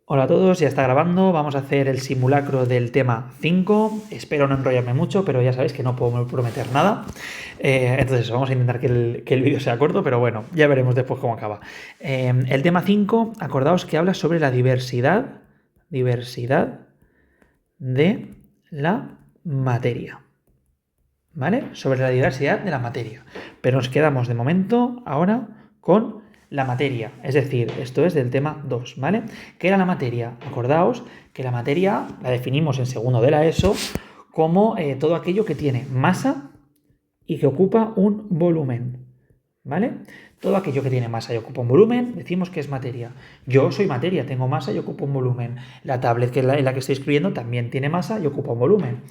Hola a todos, ya está grabando, vamos a hacer el simulacro del tema 5, espero no enrollarme mucho, pero ya sabéis que no puedo prometer nada, entonces vamos a intentar que el vídeo sea corto, pero bueno, ya veremos después cómo acaba. El tema 5, acordaos que habla sobre la diversidad de la materia, ¿vale? Sobre la diversidad de la materia, pero nos quedamos de momento ahora con la materia, es decir, esto es del tema 2, ¿vale? ¿Qué era la materia? Acordaos que la materia la definimos en segundo de la ESO como todo aquello que tiene masa y que ocupa un volumen, ¿vale? Todo aquello que tiene masa y ocupa un volumen, decimos que es materia. Yo soy materia, tengo masa y ocupo un volumen. La tablet en la que estoy escribiendo también tiene masa y ocupa un volumen.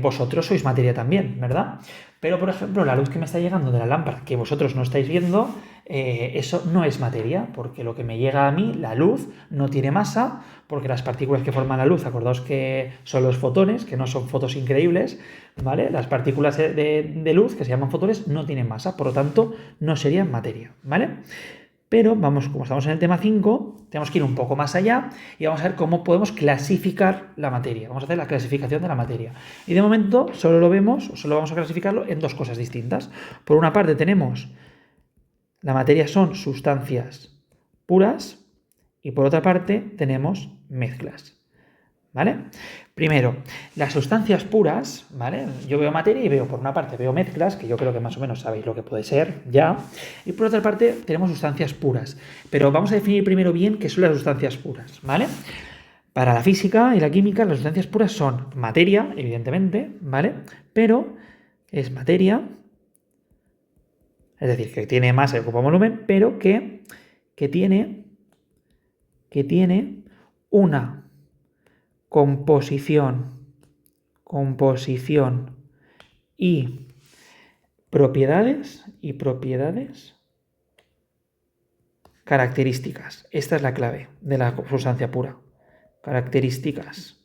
Vosotros sois materia también, ¿verdad? Pero, por ejemplo, la luz que me está llegando de la lámpara, que vosotros no estáis viendo, eso no es materia, porque lo que me llega a mí, la luz, no tiene masa, porque las partículas que forman la luz, acordaos que son los fotones, que no son fotos increíbles, ¿vale? Las partículas de luz, que se llaman fotones, no tienen masa, por lo tanto, no serían materia, ¿vale? Pero vamos, como estamos en el tema 5, tenemos que ir un poco más allá y vamos a ver cómo podemos clasificar la materia. Vamos a hacer la clasificación de la materia. Y de momento solo lo vemos, solo vamos a clasificarlo en dos cosas distintas. Por una parte tenemos la materia son sustancias puras y por otra parte tenemos mezclas. ¿Vale? Primero, las sustancias puras, ¿vale? Yo veo materia y veo, por una parte, veo mezclas, que yo creo que más o menos sabéis lo que puede ser ya, y por otra parte tenemos sustancias puras. Pero vamos a definir primero bien qué son las sustancias puras, ¿vale? Para la física y la química, las sustancias puras son materia, evidentemente, ¿vale? Pero es materia, es decir, que tiene masa y ocupa volumen, pero que tiene una composición y propiedades características. Esta es la clave de la sustancia pura. Características.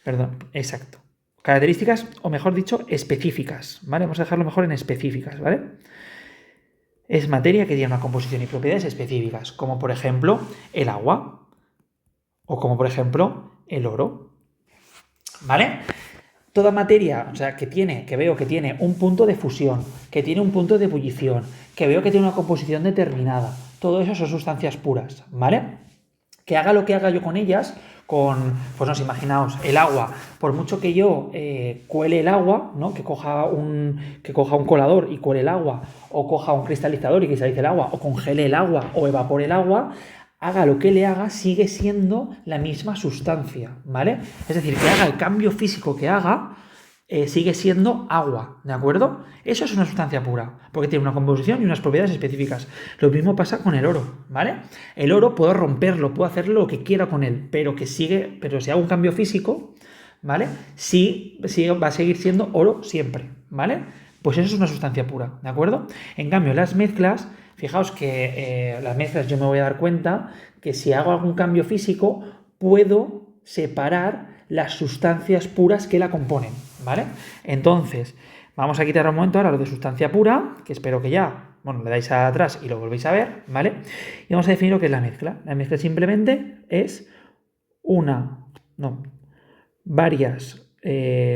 Perdón, exacto. Características, o mejor dicho, específicas, ¿vale? Vamos a dejarlo mejor en específicas, ¿vale? Es materia que tiene una composición y propiedades específicas, como por ejemplo el agua, o como por ejemplo el oro, ¿vale? Toda materia, o sea, que veo que tiene un punto de fusión, que tiene un punto de ebullición, que veo que tiene una composición determinada, todo eso son sustancias puras, ¿vale? Que haga lo que haga yo con ellas, pues no sé, imaginaos, el agua, por mucho que yo cuele el agua, ¿no? Que coja un colador y cuele el agua, o coja un cristalizador y cristalice el agua, o congele el agua, o evapore el agua, haga lo que le haga, sigue siendo la misma sustancia, ¿vale? Es decir, que haga el cambio físico que haga, sigue siendo agua, ¿de acuerdo? Eso es una sustancia pura, porque tiene una composición y unas propiedades específicas. Lo mismo pasa con el oro, ¿vale? El oro puedo romperlo, puedo hacer lo que quiera con él, pero si hago un cambio físico, ¿vale? Sí, va a seguir siendo oro siempre, ¿vale? Pues eso es una sustancia pura, ¿de acuerdo? En cambio, las mezclas, fijaos que las mezclas yo me voy a dar cuenta que si hago algún cambio físico, puedo separar las sustancias puras que la componen, ¿vale? Entonces, vamos a quitar un momento ahora lo de sustancia pura, que espero que ya, bueno, le dais a atrás y lo volvéis a ver, ¿vale? Y vamos a definir lo que es la mezcla. La mezcla simplemente es varias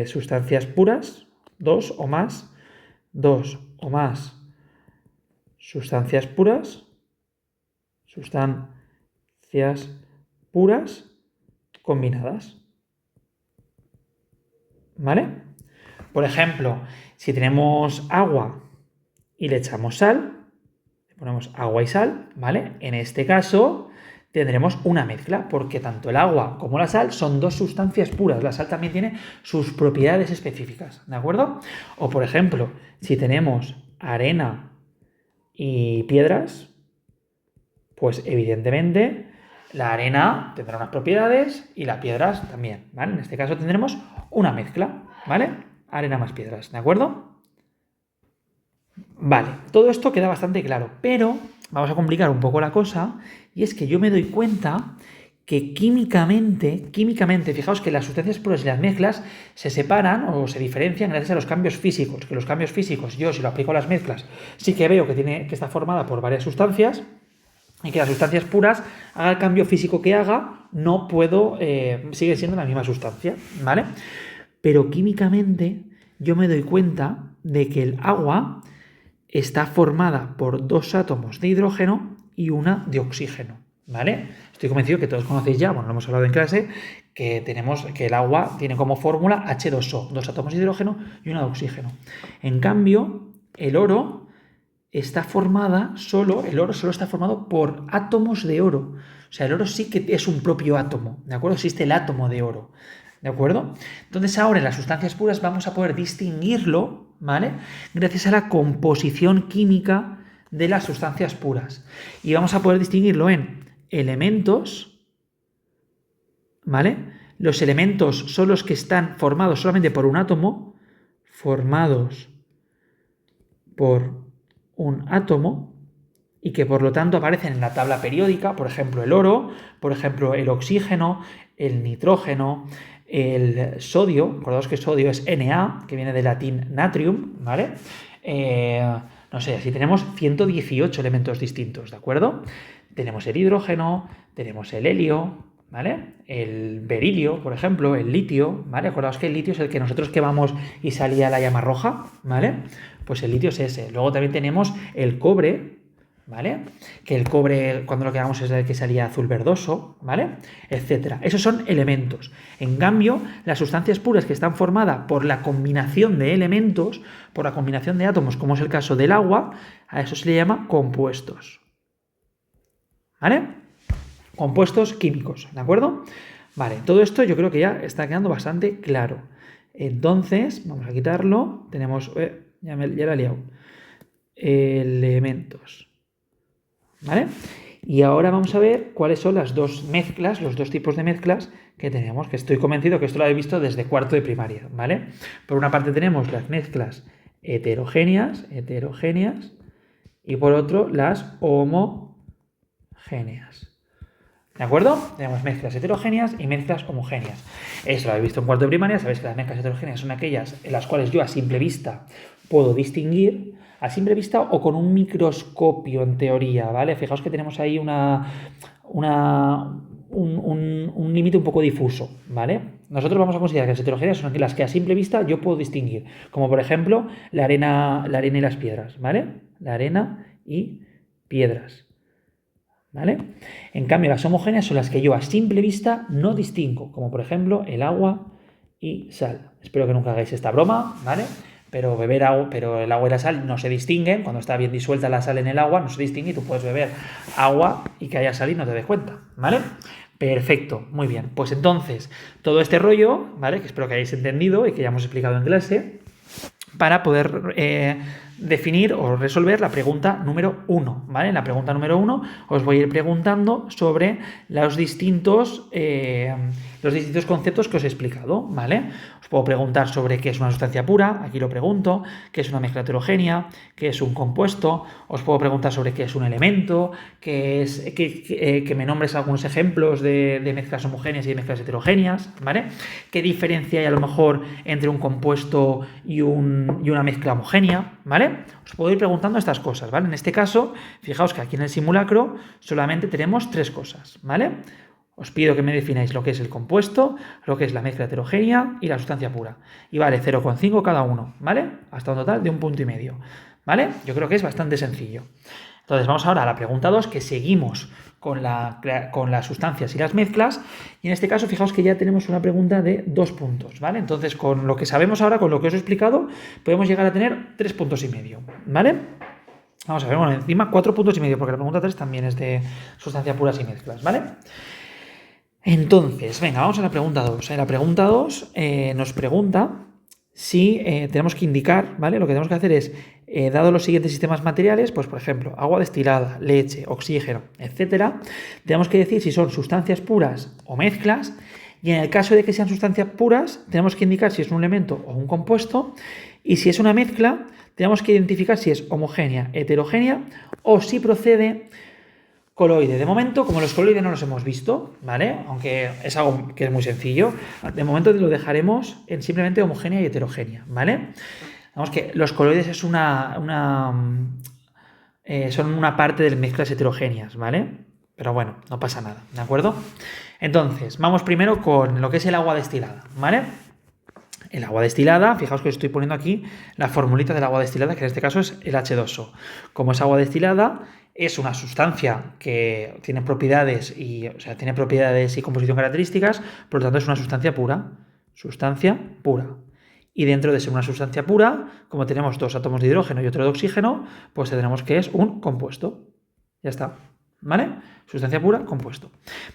sustancias puras, dos o más sustancias puras combinadas, ¿vale? Por ejemplo, si tenemos agua y le echamos sal, le ponemos agua y sal, ¿vale? En este caso tendremos una mezcla, porque tanto el agua como la sal son dos sustancias puras. La sal también tiene sus propiedades específicas, ¿de acuerdo? O por ejemplo, si tenemos arena y piedras, pues evidentemente la arena tendrá unas propiedades y las piedras también, ¿vale? En este caso tendremos una mezcla, ¿vale? Arena más piedras, ¿de acuerdo? Vale, todo esto queda bastante claro, pero vamos a complicar un poco la cosa, y es que yo me doy cuenta que químicamente, fijaos que las sustancias puras y las mezclas se separan o se diferencian gracias a los cambios físicos, que los cambios físicos, yo si lo aplico a las mezclas, sí que veo que está formada por varias sustancias, y que las sustancias puras, haga el cambio físico que haga, no puedo, sigue siendo la misma sustancia, ¿vale? Pero químicamente yo me doy cuenta de que el agua está formada por 2 átomos de hidrógeno y una de oxígeno, ¿vale? Estoy convencido que todos conocéis ya, bueno, lo hemos hablado en clase, que el agua tiene como fórmula H2O, 2 átomos de hidrógeno y una de oxígeno. En cambio, el oro solo está formado por átomos de oro. O sea, el oro sí que es un propio átomo, ¿de acuerdo? Existe el átomo de oro, ¿de acuerdo? Entonces ahora en las sustancias puras vamos a poder distinguirlo, ¿vale? Gracias a la composición química de las sustancias puras. Y vamos a poder distinguirlo en elementos, ¿vale? Los elementos son los que están formados solamente por un átomo, formados por un átomo, y que por lo tanto aparecen en la tabla periódica, por ejemplo el oro, por ejemplo el oxígeno, el nitrógeno, el sodio. Acordaos que sodio es Na, que viene del latín natrium, ¿vale? No sé, así tenemos 118 elementos distintos, ¿de acuerdo? Tenemos el hidrógeno, tenemos el helio, ¿vale? El berilio, por ejemplo, el litio, ¿vale? Acordaos que el litio es el que nosotros quemamos y salía la llama roja, ¿vale? Pues el litio es ese. Luego también tenemos el cobre, ¿vale? Que el cobre, cuando lo quemamos, es el que salía azul verdoso, ¿vale? Etcétera. Esos son elementos. En cambio, las sustancias puras que están formadas por la combinación de elementos, por la combinación de átomos, como es el caso del agua, a eso se le llama compuestos. ¿Vale? Compuestos químicos, ¿de acuerdo? Vale, todo esto yo creo que ya está quedando bastante claro. Entonces, vamos a quitarlo. Tenemos... ya la he liado. Elementos. ¿Vale? Y ahora vamos a ver cuáles son las dos mezclas, los dos tipos de mezclas que tenemos, que estoy convencido que esto lo habéis visto desde cuarto de primaria, ¿vale? Por una parte tenemos las mezclas heterogéneas, y por otro las homogéneas. ¿De acuerdo? Tenemos mezclas heterogéneas y mezclas homogéneas. Eso lo habéis visto en cuarto de primaria. Sabéis que las mezclas heterogéneas son aquellas en las cuales yo a simple vista puedo distinguir, a simple vista o con un microscopio en teoría, ¿vale? Fijaos que tenemos ahí un límite un poco difuso, ¿vale? Nosotros vamos a considerar que las heterogéneas son las que a simple vista yo puedo distinguir, como por ejemplo la arena y las piedras, ¿vale? La arena y piedras. ¿Vale? En cambio, las homogéneas son las que yo a simple vista no distingo, como por ejemplo el agua y sal. Espero que nunca hagáis esta broma, ¿vale? Pero el agua y la sal no se distinguen. Cuando está bien disuelta la sal en el agua, no se distingue y tú puedes beber agua y que haya sal y no te des cuenta, ¿vale? Perfecto, muy bien. Pues entonces, todo este rollo, ¿vale? Que espero que hayáis entendido y que ya hemos explicado en clase, para poder definir o resolver la pregunta número 1, ¿vale? En la pregunta número 1 os voy a ir preguntando sobre los distintos conceptos que os he explicado, ¿vale? Os puedo preguntar sobre qué es una sustancia pura, aquí lo pregunto, qué es una mezcla heterogénea, qué es un compuesto, os puedo preguntar sobre qué es un elemento, que me nombres algunos ejemplos de mezclas homogéneas y de mezclas heterogéneas, ¿vale? ¿Qué diferencia hay a lo mejor entre un compuesto y una mezcla homogénea, ¿vale? Os puedo ir preguntando estas cosas, ¿vale? En este caso, fijaos que aquí en el simulacro solamente tenemos 3 cosas, ¿vale? Os pido que me defináis lo que es el compuesto, lo que es la mezcla heterogénea y la sustancia pura. Y vale 0,5 cada uno, ¿vale? Hasta un total de 1,5 punto, ¿vale? Yo creo que es bastante sencillo. Entonces vamos ahora a la pregunta 2, que seguimos con las sustancias y las mezclas, y en este caso fijaos que ya tenemos una pregunta de 2 puntos, ¿vale? Entonces con lo que sabemos ahora, con lo que os he explicado, podemos llegar a tener 3,5 puntos, ¿vale? Vamos a ver, bueno, encima 4,5 puntos, porque la pregunta 3 también es de sustancias puras y mezclas, ¿vale? Entonces, venga, vamos a la pregunta 2. En la pregunta 2 nos pregunta si tenemos que indicar, ¿vale? Lo que tenemos que hacer es, dado los siguientes sistemas materiales, pues por ejemplo, agua destilada, leche, oxígeno, etcétera, tenemos que decir si son sustancias puras o mezclas, y en el caso de que sean sustancias puras, tenemos que indicar si es un elemento o un compuesto, y si es una mezcla, tenemos que identificar si es homogénea, heterogénea, o si procede coloide. De momento, como los coloides no los hemos visto, ¿vale? Aunque es algo que es muy sencillo, de momento lo dejaremos en simplemente homogénea y heterogénea, ¿vale? Vamos que los coloides es una son una parte de mezclas heterogéneas, ¿vale? Pero bueno, no pasa nada, ¿de acuerdo? Entonces, vamos primero con lo que es el agua destilada, ¿vale? El agua destilada, fijaos que estoy poniendo aquí la formulita del agua destilada, que en este caso es el H2O. Como es agua destilada, es una sustancia que tiene propiedades y, tiene propiedades y composición características, por lo tanto es una sustancia pura. Sustancia pura. Y dentro de ser una sustancia pura, como tenemos 2 átomos de hidrógeno y otro de oxígeno, pues tendremos que es un compuesto. Ya está. ¿Vale? Sustancia pura, compuesto.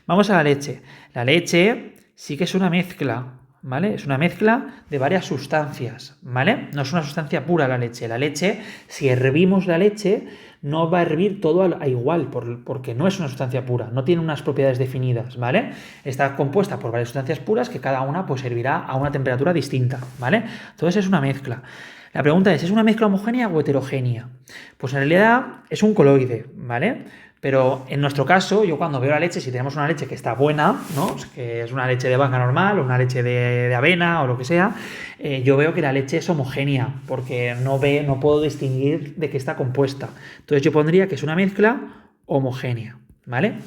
Vamos a la leche. La leche sí que es una mezcla, ¿vale? Es una mezcla de varias sustancias, ¿vale? No es una sustancia pura la leche. La leche, si hervimos la leche, no va a hervir todo a igual, porque no es una sustancia pura, no tiene unas propiedades definidas, ¿vale? Está compuesta por varias sustancias puras que cada una pues hervirá a una temperatura distinta, ¿vale? Entonces es una mezcla. La pregunta ¿es una mezcla homogénea o heterogénea? Pues en realidad es un coloide, ¿vale? Pero en nuestro caso, yo cuando veo la leche, si tenemos una leche que está buena, ¿no? Que es una leche de vaca normal o una leche de avena o lo que sea, yo veo que la leche es homogénea porque no puedo distinguir de qué está compuesta. Entonces yo pondría que es una mezcla homogénea, ¿vale?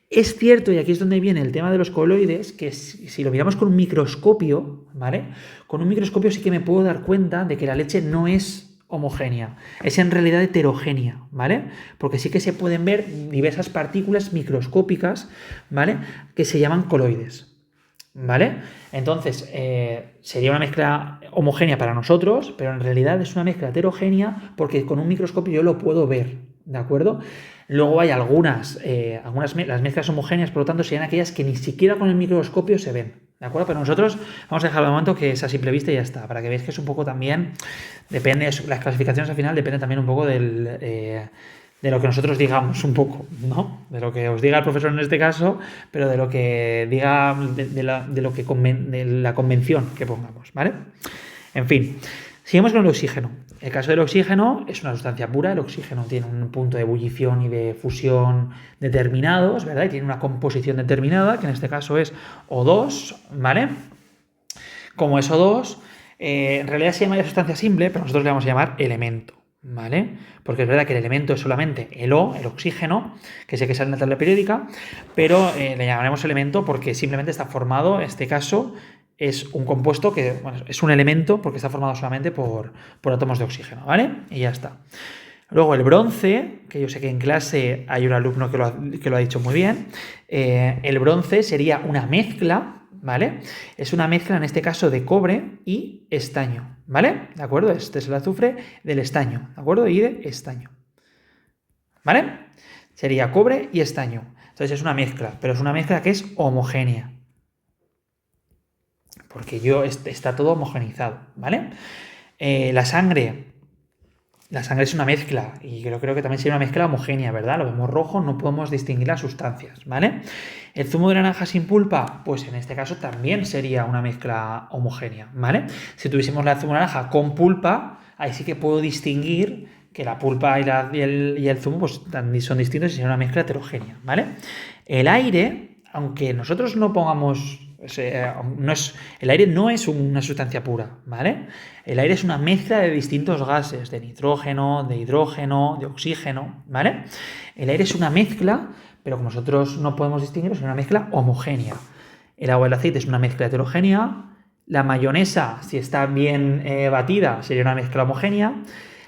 Es cierto, y aquí es donde viene el tema de los coloides, que si lo miramos con un microscopio, ¿vale? Con un microscopio sí que me puedo dar cuenta de que la leche no es homogénea, es en realidad heterogénea, ¿vale? Porque sí que se pueden ver diversas partículas microscópicas, ¿vale? Que se llaman coloides, ¿vale? Entonces, sería una mezcla homogénea para nosotros, pero en realidad es una mezcla heterogénea porque con un microscopio yo lo puedo ver, ¿de acuerdo? Luego hay las mezclas homogéneas, por lo tanto, serían aquellas que ni siquiera con el microscopio se ven, ¿de acuerdo? Pero nosotros vamos a dejar de momento que es a simple vista y ya está, para que veáis que es un poco también, depende, las clasificaciones al final dependen también un poco de lo que nosotros digamos un poco, ¿no? De lo que os diga el profesor en este caso, pero de lo que diga, de la convención que pongamos, ¿vale? En fin, seguimos con el oxígeno. El caso del oxígeno es una sustancia pura, el oxígeno tiene un punto de ebullición y de fusión determinados, ¿verdad? Y tiene una composición determinada, que en este caso es O2, ¿vale? Como es O2, en realidad se llama ya sustancia simple, pero nosotros le vamos a llamar elemento, ¿vale? Porque es verdad que el elemento es solamente el O, el oxígeno, que sé que sale en la tabla periódica, pero le llamaremos elemento porque simplemente está formado, en este caso, es un compuesto que, bueno, es un elemento porque está formado solamente por átomos de oxígeno, ¿vale? Y ya está. Luego el bronce, que yo sé que en clase hay un alumno que lo ha dicho muy bien, el bronce sería una mezcla, ¿vale? Es una mezcla en este caso de cobre y estaño, ¿vale? ¿De acuerdo? Este es el azufre del estaño, ¿de acuerdo? Y de estaño, ¿vale? Sería cobre y estaño. Entonces es una mezcla, pero es una mezcla que es homogénea. Porque está todo homogenizado, ¿vale? La sangre es una mezcla y creo que también sería una mezcla homogénea, ¿verdad? Lo vemos rojo, no podemos distinguir las sustancias, ¿vale? El zumo de naranja sin pulpa, pues en este caso también sería una mezcla homogénea, ¿vale? Si tuviésemos la zumo de naranja con pulpa, ahí sí que puedo distinguir que la pulpa y el zumo pues, son distintos y sería una mezcla heterogénea, ¿vale? El aire, aunque nosotros no pongamos... el aire no es una sustancia pura, ¿vale? El aire es una mezcla de distintos gases, de nitrógeno, de hidrógeno, de oxígeno, ¿vale? El aire es una mezcla, pero como nosotros no podemos distinguirlo, es una mezcla homogénea. El agua y el aceite es una mezcla heterogénea. La mayonesa, si está bien batida, sería una mezcla homogénea.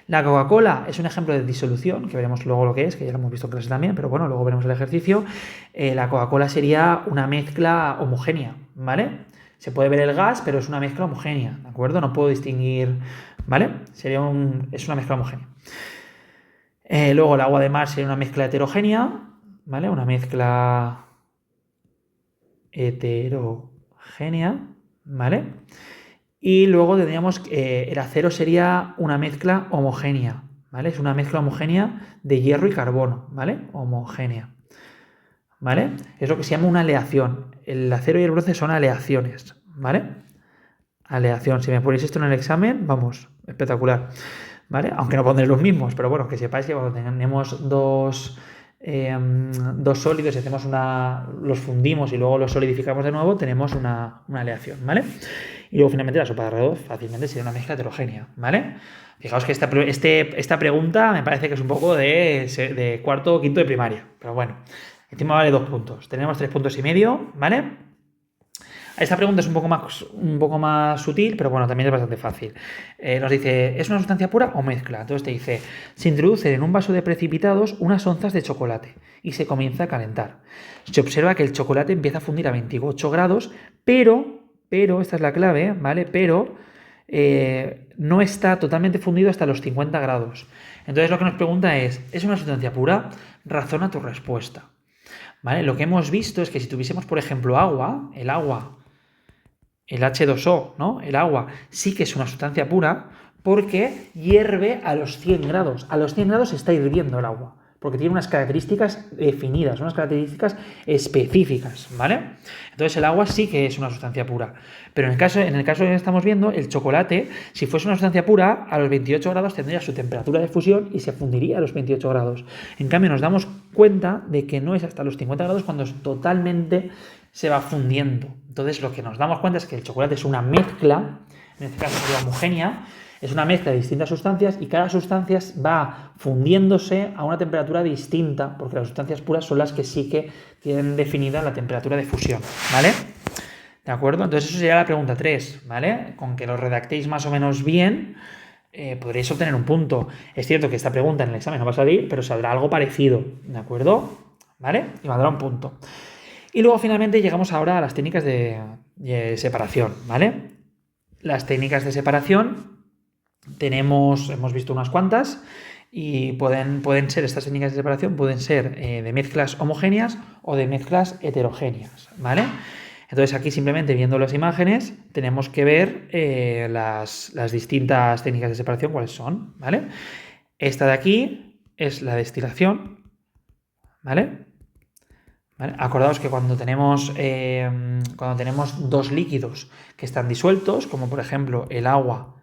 La Coca-Cola es un ejemplo de disolución, que veremos luego lo que es, que ya lo hemos visto en clase también, pero bueno, luego veremos el ejercicio. La Coca-Cola sería una mezcla homogénea, ¿vale? Se puede ver el gas, pero es una mezcla homogénea, ¿de acuerdo? No puedo distinguir, ¿vale? Es una mezcla homogénea. Luego el agua de mar sería una mezcla heterogénea, ¿vale? Una mezcla heterogénea, ¿vale? Y luego tendríamos el acero sería una mezcla homogénea, ¿vale? Es una mezcla homogénea de hierro y carbono, ¿vale? Homogénea, ¿vale? Es lo que se llama una aleación. El acero y el bronce son aleaciones, ¿vale? Aleación. Si me ponéis esto en el examen, vamos, espectacular, ¿vale? Aunque no pondré los mismos, pero bueno, que sepáis que cuando tenemos dos sólidos y los fundimos y luego los solidificamos de nuevo, tenemos una aleación, ¿vale? Y luego finalmente la sopa de arroz fácilmente sería una mezcla heterogénea, ¿vale? Fijaos que esta pregunta me parece que es un poco de cuarto o quinto de primaria, pero bueno, encima vale 2 puntos. Tenemos 3 puntos y medio, ¿vale? Esta pregunta es un poco más sutil, pero bueno, también es bastante fácil. Nos dice, ¿es una sustancia pura o mezcla? Entonces te dice, se introducen en un vaso de precipitados unas onzas de chocolate y se comienza a calentar. Se observa que el chocolate empieza a fundir a 28 grados, pero, esta es la clave, ¿vale? Pero no está totalmente fundido hasta los 50 grados. Entonces lo que nos pregunta ¿es una sustancia pura? Razona tu respuesta. ¿Vale? Lo que hemos visto es que si tuviésemos, por ejemplo, agua, el H2O, ¿no? El agua sí que es una sustancia pura porque hierve a los 100 grados. A los 100 grados está hirviendo el agua, porque tiene unas características definidas, unas características específicas, ¿vale? Entonces el agua sí que es una sustancia pura. Pero en el caso que estamos viendo, el chocolate, si fuese una sustancia pura, a los 28 grados tendría su temperatura de fusión y se fundiría a los 28 grados. En cambio, nos damos cuenta de que no es hasta los 50 grados cuando totalmente se va fundiendo. Entonces lo que nos damos cuenta es que el chocolate es una mezcla, en este caso sería homogénea, es una mezcla de distintas sustancias y cada sustancia va fundiéndose a una temperatura distinta, porque las sustancias puras son las que sí que tienen definida la temperatura de fusión, ¿vale? ¿De acuerdo? Entonces eso sería la pregunta 3, ¿vale? Con que lo redactéis más o menos bien, podréis obtener un punto. Es cierto que esta pregunta en el examen no va a salir, pero saldrá algo parecido, ¿de acuerdo? ¿Vale? Y valdrá un punto. Y luego finalmente llegamos ahora a las técnicas de separación, ¿vale? Las técnicas de separación hemos visto unas cuantas y pueden ser, estas técnicas de separación pueden ser de mezclas homogéneas o de mezclas heterogéneas, ¿vale? Entonces aquí simplemente viendo las imágenes tenemos que ver las distintas técnicas de separación cuáles son, ¿vale? Esta de aquí es la destilación, ¿vale? ¿Vale? Acordaos que cuando tenemos dos líquidos que están disueltos, como por ejemplo el agua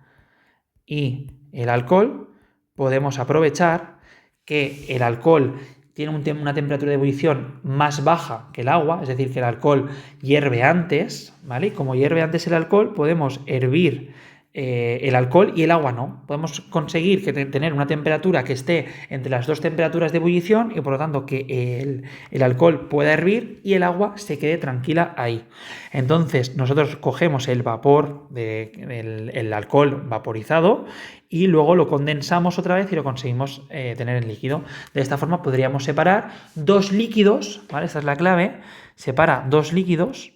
y el alcohol, podemos aprovechar que el alcohol tiene una temperatura de ebullición más baja que el agua, es decir, que el alcohol hierve antes, ¿vale? Y como hierve antes el alcohol, podemos hervir el alcohol y el agua no. Podemos conseguir tener una temperatura que esté entre las dos temperaturas de ebullición y por lo tanto que el alcohol pueda hervir y el agua se quede tranquila ahí. Entonces nosotros cogemos el vapor del alcohol vaporizado y luego lo condensamos otra vez y lo conseguimos tener en líquido. De esta forma podríamos separar dos líquidos, ¿vale? Esta es la clave, separa dos líquidos.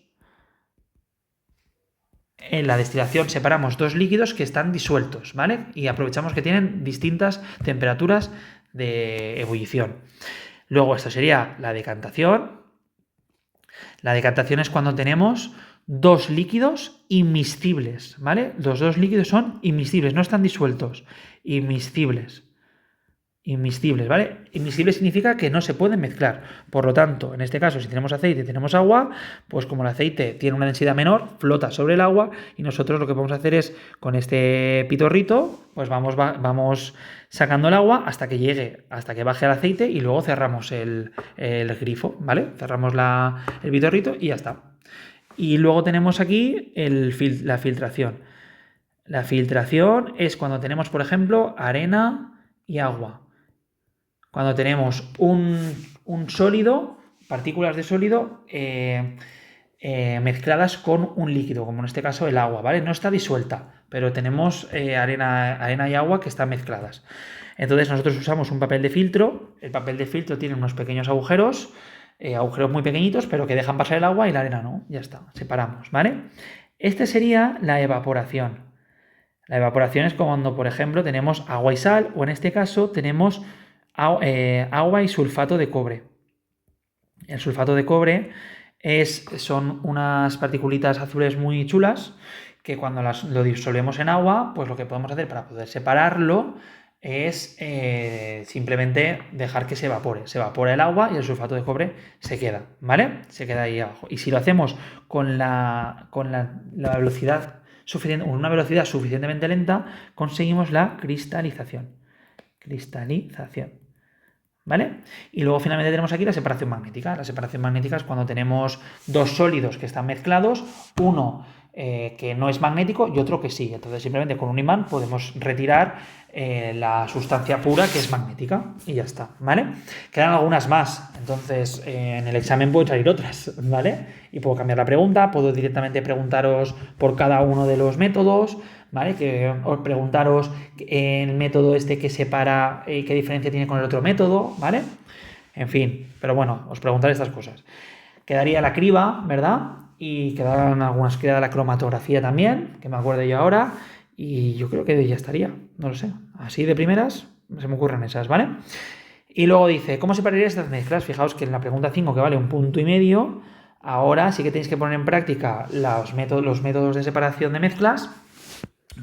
En la destilación separamos dos líquidos que están disueltos, ¿vale? Y aprovechamos que tienen distintas temperaturas de ebullición. Luego esto sería la decantación. La decantación es cuando tenemos dos líquidos inmiscibles, ¿vale? Los dos líquidos son inmiscibles, no están disueltos, inmiscibles. Inmiscibles, ¿vale? Inmiscible significa que no se pueden mezclar. Por lo tanto, en este caso, si tenemos aceite y tenemos agua, pues como el aceite tiene una densidad menor, flota sobre el agua y nosotros lo que podemos hacer es, con este pitorrito, pues vamos sacando el agua hasta que baje el aceite y luego cerramos el grifo, ¿vale? Cerramos el pitorrito y ya está. Y luego tenemos aquí la filtración. La filtración es cuando tenemos, por ejemplo, arena y agua. Cuando tenemos un sólido, partículas de sólido mezcladas con un líquido, como en este caso el agua, ¿vale? No está disuelta, pero tenemos arena y agua que están mezcladas. Entonces nosotros usamos un papel de filtro. El papel de filtro tiene unos pequeños agujeros muy pequeñitos, pero que dejan pasar el agua y la arena no. Ya está, separamos, ¿vale? Esta sería la evaporación. La evaporación es cuando, por ejemplo, tenemos agua y sal, o en este caso tenemos agua y sulfato de cobre. El sulfato de cobre son unas particulitas azules muy chulas que cuando lo disolvemos en agua, pues lo que podemos hacer para poder separarlo es simplemente dejar que se evapore. Se evapora el agua y el sulfato de cobre se queda, ¿vale? Se queda ahí abajo. Y si lo hacemos con la velocidad suficiente, una velocidad suficientemente lenta, conseguimos la cristalización. ¿Vale? Y luego finalmente tenemos aquí la separación magnética. La separación magnética es cuando tenemos dos sólidos que están mezclados, uno que no es magnético y otro que sí. Entonces simplemente con un imán podemos retirar la sustancia pura que es magnética y ya está, ¿vale? Quedan algunas más, entonces en el examen pueden salir otras, ¿vale? Y puedo cambiar la pregunta, puedo directamente preguntaros por cada uno de los métodos, ¿vale? Que os preguntaros el método este que separa, qué diferencia tiene con el otro método, ¿vale? En fin, pero bueno, os preguntaré estas cosas. Quedaría la criba, ¿verdad? Y quedaban algunas, queda la cromatografía también, que me acuerdo yo ahora, y yo creo que ya estaría, no lo sé. Así de primeras se me ocurren esas, ¿vale? Y luego dice, ¿cómo separarías estas mezclas? Fijaos que en la pregunta 5, que vale 1,5 puntos, ahora sí que tenéis que poner en práctica los métodos de separación de mezclas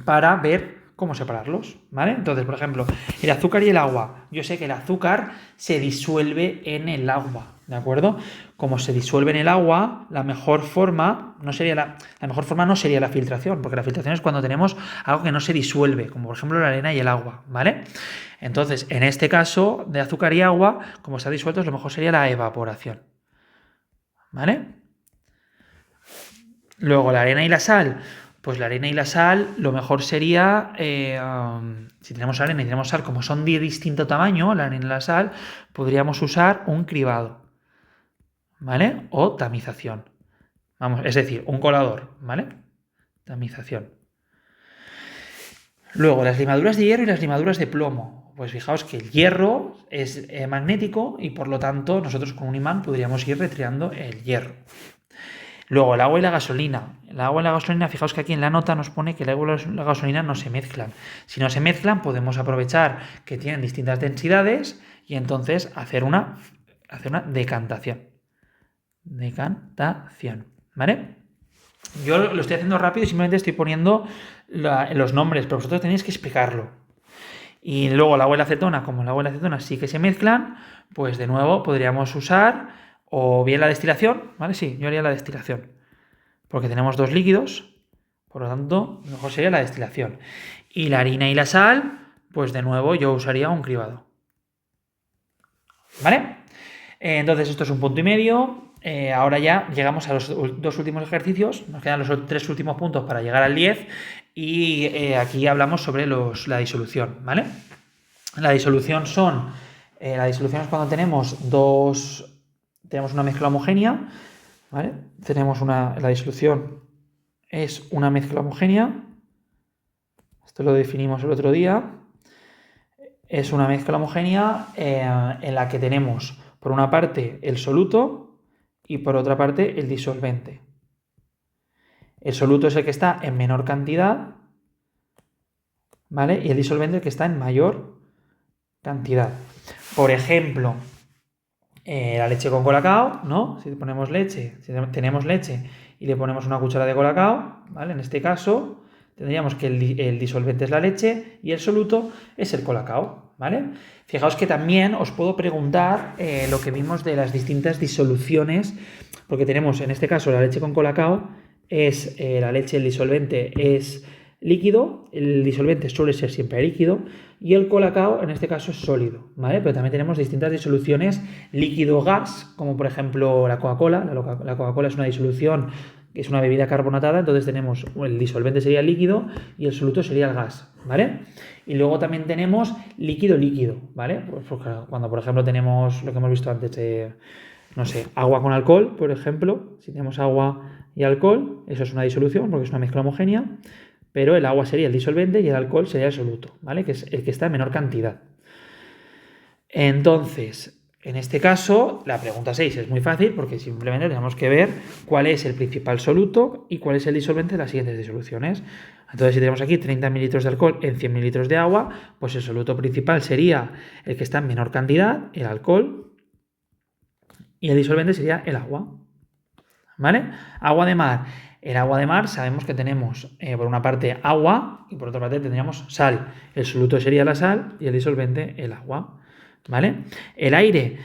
para ver cómo separarlos, ¿vale? Entonces, por ejemplo, el azúcar y el agua. Yo sé que el azúcar se disuelve en el agua, ¿de acuerdo? Como se disuelve en el agua, la mejor forma no sería la filtración, porque la filtración es cuando tenemos algo que no se disuelve, como por ejemplo la arena y el agua, ¿vale? Entonces, en este caso de azúcar y agua, como está disuelto, lo mejor sería la evaporación, ¿vale? Luego, la arena y la sal. Pues la arena y la sal, lo mejor sería, si tenemos arena y tenemos sal, como son de distinto tamaño, la arena y la sal, podríamos usar un cribado, ¿vale? O tamización. Vamos, es decir, un colador, ¿vale? Tamización. Luego, las limaduras de hierro y las limaduras de plomo. Pues fijaos que el hierro es magnético y por lo tanto nosotros con un imán podríamos ir retirando el hierro. Luego, el agua y la gasolina. El agua y la gasolina, fijaos que aquí en la nota nos pone que el agua y la gasolina no se mezclan. Si no se mezclan, podemos aprovechar que tienen distintas densidades y entonces hacer una decantación. Decantación, ¿vale? Yo lo estoy haciendo rápido y simplemente estoy poniendo los nombres, pero vosotros tenéis que explicarlo. Y luego el agua y la acetona, como el agua y la acetona sí que se mezclan, pues de nuevo podríamos usar o bien la destilación, ¿vale? Sí, yo haría la destilación, porque tenemos dos líquidos, por lo tanto, lo mejor sería la destilación. Y la harina y la sal, pues de nuevo yo usaría un cribado, ¿vale? Entonces esto es 1,5 puntos. Ahora ya llegamos a los dos últimos ejercicios, nos quedan los 3 últimos puntos para llegar al 10 y aquí hablamos sobre la disolución, ¿vale? La disolución es cuando tenemos una mezcla homogénea, ¿vale? La disolución es una mezcla homogénea, esto lo definimos el otro día, es una mezcla homogénea en la que tenemos por una parte el soluto y por otra parte el disolvente. El soluto es el que está en menor cantidad, ¿vale? Y el disolvente el que está en mayor cantidad. Por ejemplo, la leche con colacao, ¿no? Si tenemos leche y le ponemos una cuchara de colacao, ¿vale? En este caso tendríamos que el disolvente es la leche y el soluto es el colacao, ¿vale? Fijaos que también os puedo preguntar lo que vimos de las distintas disoluciones, porque tenemos en este caso la leche con colacao es la leche, el disolvente es líquido, el disolvente suele ser siempre líquido y el colacao en este caso es sólido, ¿vale? Pero también tenemos distintas disoluciones líquido-gas, como por ejemplo la Coca-Cola. La Coca-Cola es una disolución que es una bebida carbonatada, entonces tenemos el disolvente sería el líquido y el soluto sería el gas, ¿vale? Y luego también tenemos líquido-líquido, ¿vale? Pues cuando por ejemplo tenemos lo que hemos visto antes de, no sé, agua con alcohol, por ejemplo, si tenemos agua y alcohol, eso es una disolución porque es una mezcla homogénea, pero el agua sería el disolvente y el alcohol sería el soluto, ¿vale? Que es el que está en menor cantidad. Entonces, en este caso, la pregunta 6 es muy fácil porque simplemente tenemos que ver cuál es el principal soluto y cuál es el disolvente de las siguientes disoluciones. Entonces, si tenemos aquí 30 mililitros de alcohol en 100 mililitros de agua, pues el soluto principal sería el que está en menor cantidad, el alcohol, y el disolvente sería el agua, ¿vale? Agua de mar. El agua de mar sabemos que tenemos por una parte agua y por otra parte tendríamos sal. El soluto sería la sal y el disolvente el agua, ¿vale? El aire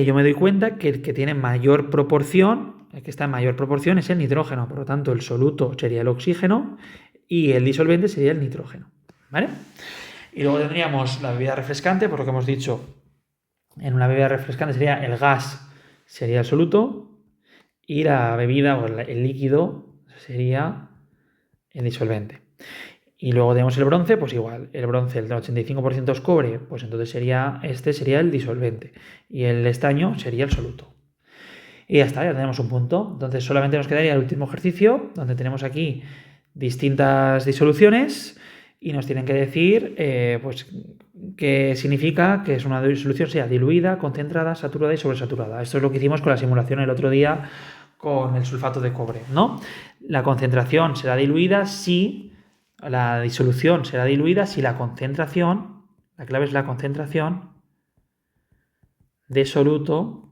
yo me doy cuenta que el que tiene mayor proporción, el que está en mayor proporción es el nitrógeno, por lo tanto el soluto sería el oxígeno y el disolvente sería el nitrógeno, ¿vale? Y luego tendríamos la bebida refrescante, por lo que hemos dicho, en una bebida refrescante sería el gas, sería el soluto, y la bebida o el líquido sería el disolvente. Y luego tenemos el bronce, pues igual. El bronce, el 85% es cobre, pues entonces sería el disolvente. Y el estaño sería el soluto. Y ya está, ya tenemos un punto. Entonces solamente nos quedaría el último ejercicio, donde tenemos aquí distintas disoluciones y nos tienen que decir pues qué significa que es una disolución sea diluida, concentrada, saturada y sobresaturada. Esto es lo que hicimos con la simulación el otro día con el sulfato de cobre, ¿no? La concentración será diluida si la disolución será diluida si la concentración, la clave es la concentración de soluto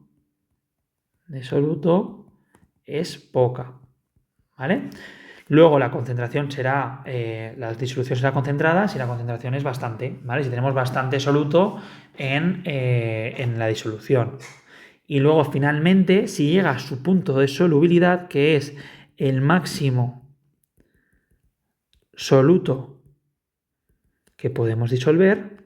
es poca, ¿vale? Luego la concentración será, la disolución será concentrada si la concentración es bastante, ¿vale? Si tenemos bastante soluto en la disolución. Y luego finalmente, si llega a su punto de solubilidad, que es el máximo soluto que podemos disolver,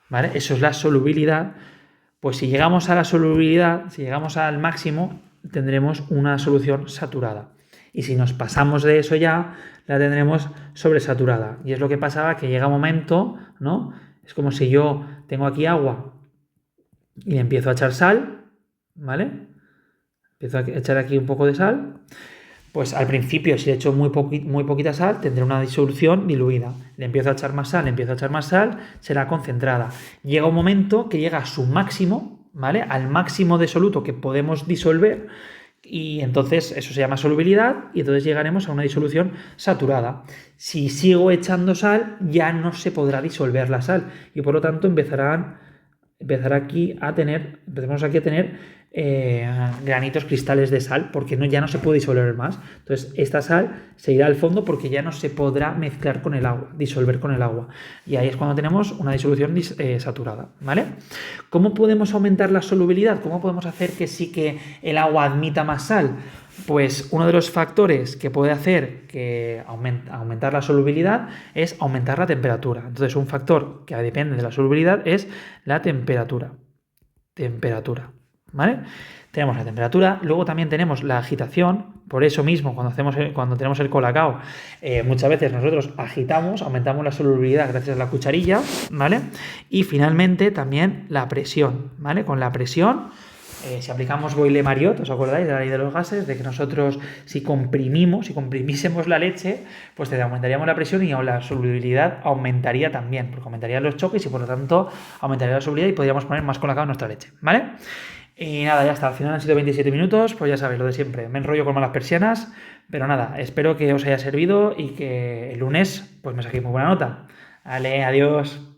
¿vale? Eso es la solubilidad. Pues si llegamos a la solubilidad, si llegamos al máximo, tendremos una solución saturada. Y si nos pasamos de eso ya, la tendremos sobresaturada. Y es lo que pasaba, que llega un momento, ¿no? Es como si yo tengo aquí agua y le empiezo a echar sal, ¿vale? Empiezo a echar aquí un poco de sal. Pues al principio, si le echo muy poquita sal, tendré una disolución diluida. Le empiezo a echar más sal, será concentrada. Llega un momento que llega a su máximo, ¿vale? Al máximo de soluto que podemos disolver, y entonces eso se llama solubilidad, y entonces llegaremos a una disolución saturada. Si sigo echando sal, ya no se podrá disolver la sal, y por lo tanto empezaremos aquí a tener granitos, cristales de sal, porque ya no se puede disolver más. Entonces esta sal se irá al fondo porque ya no se podrá mezclar con el agua, disolver con el agua. Y ahí es cuando tenemos una disolución saturada, ¿vale? ¿Cómo podemos aumentar la solubilidad? ¿Cómo podemos hacer que sí que el agua admita más sal? Pues uno de los factores que puede hacer que aumentar la solubilidad es aumentar la temperatura. Entonces un factor que depende de la solubilidad es la temperatura. ¿Vale? Tenemos la temperatura, luego también tenemos la agitación. Por eso mismo, cuando tenemos el colacao, muchas veces nosotros aumentamos la solubilidad gracias a la cucharilla, ¿vale? Y finalmente también la presión, ¿vale? Con la presión, si aplicamos Boyle-Mariotte, ¿os acordáis de la ley de los gases? De que nosotros, si comprimísemos la leche, pues aumentaríamos la presión y la solubilidad aumentaría también, porque aumentarían los choques y por lo tanto aumentaría la solubilidad y podríamos poner más colacao en nuestra leche, ¿vale? Y nada, ya está, al final han sido 27 minutos, pues ya sabéis lo de siempre, me enrollo con malas persianas, pero nada, espero que os haya servido y que el lunes pues me saquéis muy buena nota. Vale, adiós.